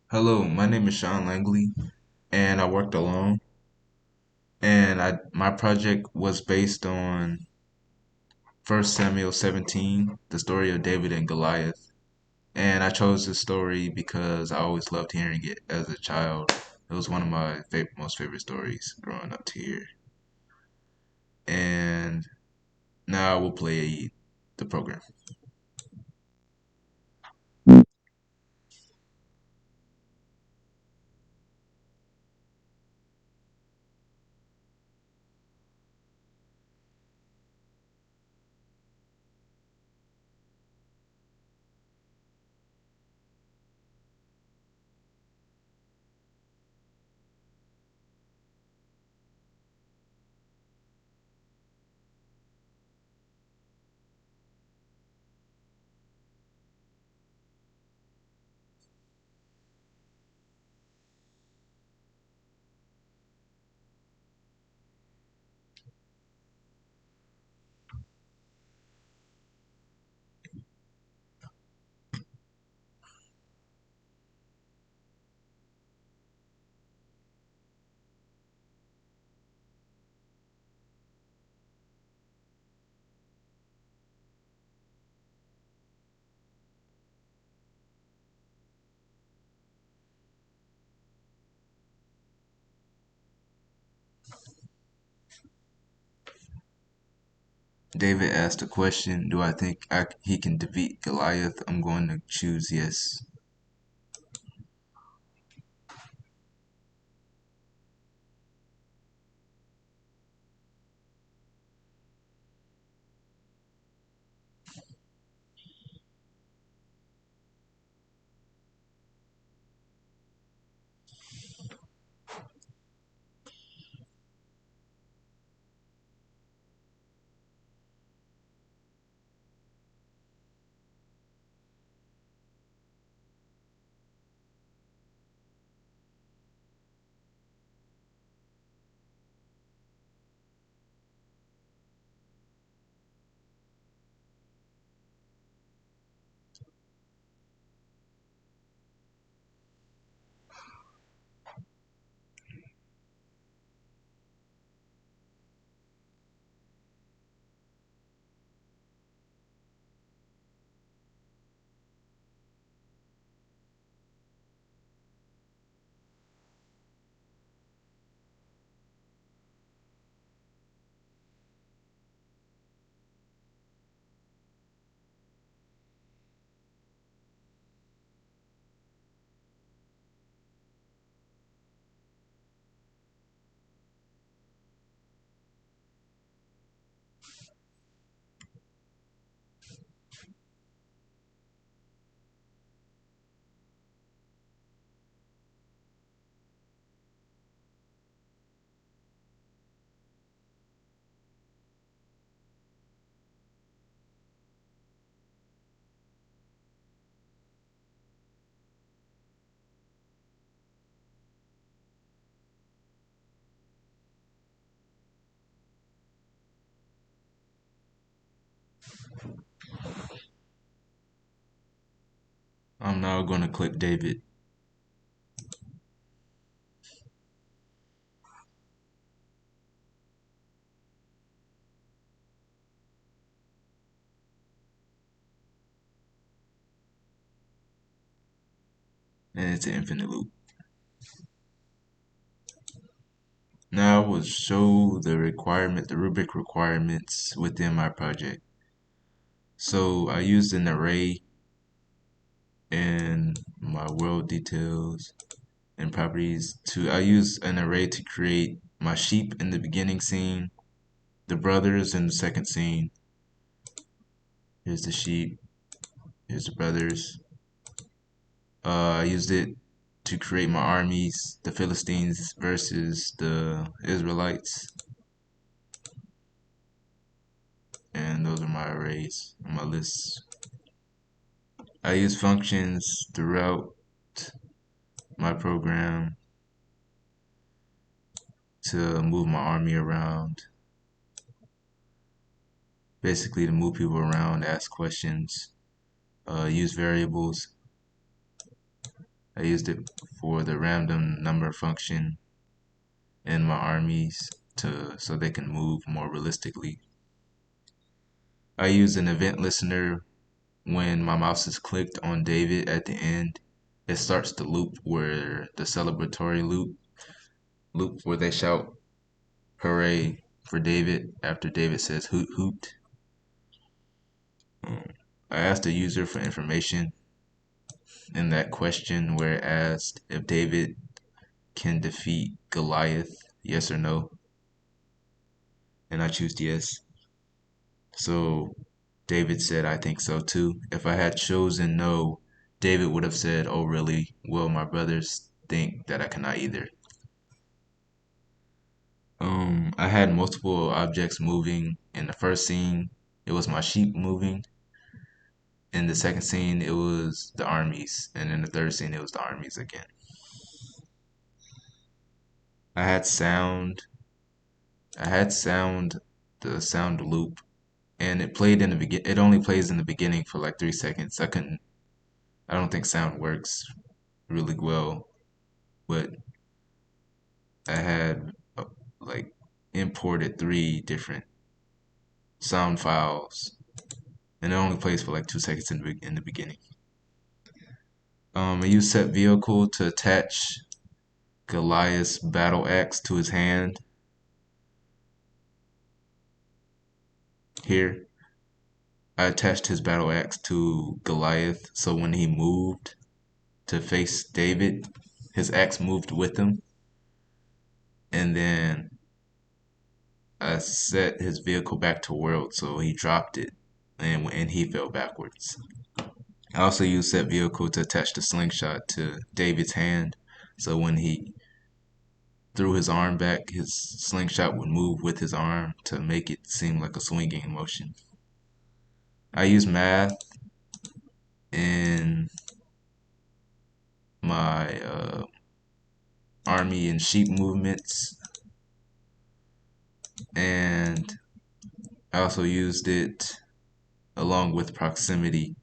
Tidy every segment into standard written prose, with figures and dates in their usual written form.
Hello, my name is Sean Langley, and I worked alone. And my project was based on 1 Samuel 17, the story of David and Goliath. And I chose this story because I always loved hearing it as a child. It was one of my most favorite stories growing up to hear. And now I will play the program. David asked a question, do I think he can defeat Goliath? I'm going to choose yes. I'm now going to click David, and it's an infinite loop. Now I will show the rubric requirements within my project. So I used an array in my world details and properties I use an array to create my sheep in the beginning scene, the brothers in the second scene. Here's the sheep, here's the brothers. I used it to create my armies, the Philistines versus the Israelites. And those are my arrays on my lists. I use functions throughout my program to move my army around, basically to move people around, ask questions, use variables. I used it for the random number function in my armies so they can move more realistically. I use an event listener when my mouse is clicked on David at the end. It starts the loop where the celebratory loop where they shout hooray for David after David says hoot hoot. I asked the user for information in that question where it asked if David can defeat Goliath, yes or no, and I choose yes. So David said, I think so too. If I had chosen no, David would have said, oh really? Well, my brothers think that I cannot either. I had multiple objects moving. In the first scene, it was my sheep moving. In the second scene, it was the armies. And in the third scene, it was the armies again. I had sound. I had sound, the sound loop, and it played in the begin. It only plays in the beginning for like 3 seconds. I don't think sound works really well, but I had like imported 3 different sound files, and it only plays for like 2 seconds in the beginning. I used set vehicle to attach Goliath's battle axe to his hand. Here, I attached his battle axe to Goliath, so when he moved to face David, his axe moved with him, and then I set his vehicle back to world, so he dropped it, and he fell backwards. I also used set vehicle to attach the slingshot to David's hand, so when he threw his arm back, his slingshot would move with his arm to make it seem like a swinging motion. I used math in my army and sheep movements, and I also used it along with proximity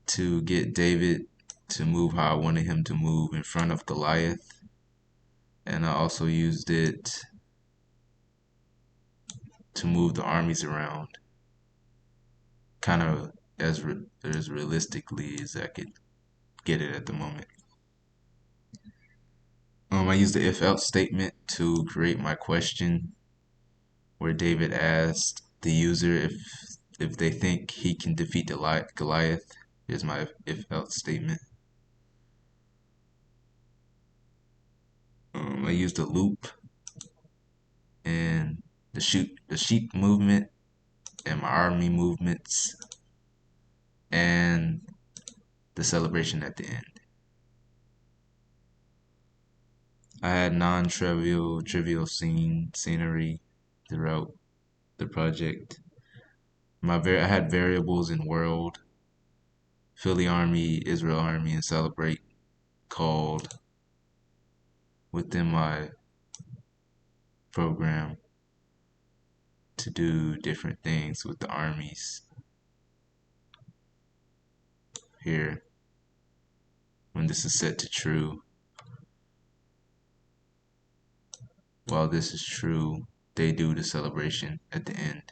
to get David to move how I wanted him to move in front of Goliath. And I also used it to move the armies around, kind of as realistically as I could get it at the moment. I used the if-else statement to create my question, where David asked the user if they think he can defeat Goliath. Here's my if-else statement. I used a loop and the sheep movement and my army movements and the celebration at the end. I had trivial scenery throughout the project. I had variables in world, Philly Army, Israel Army, and Celebrate called within my program to do different things with the armies. Here, when this is set to true, while this is true, they do the celebration at the end.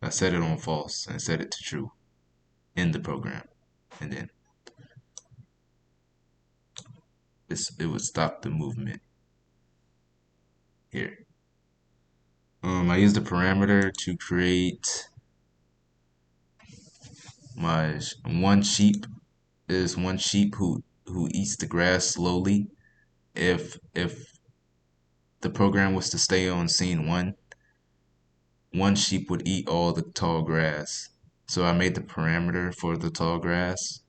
I set it on false and set it to true in the program, and then it would stop the movement here. I used a parameter to create my one sheep who eats the grass slowly. If the program was to stay on scene one sheep would eat all the tall grass. So I made the parameter for the tall grass,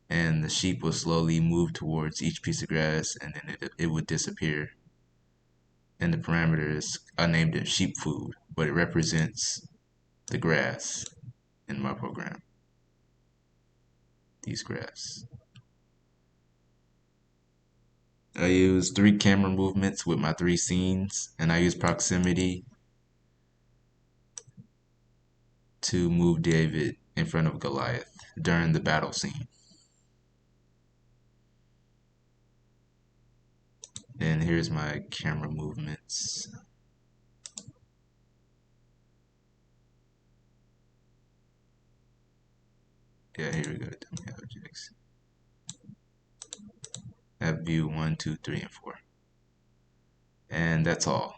and the sheep would slowly move towards each piece of grass, and then it would disappear. And the parameter is, I named it sheep food, but it represents the grass in my program. These grass. I use 3 camera movements with my 3 scenes, and I use proximity to move David in front of Goliath during the battle scene. And here's my camera movements. Yeah, here we go. Dummy objects. Have view 1, 2, 3, and 4. And that's all.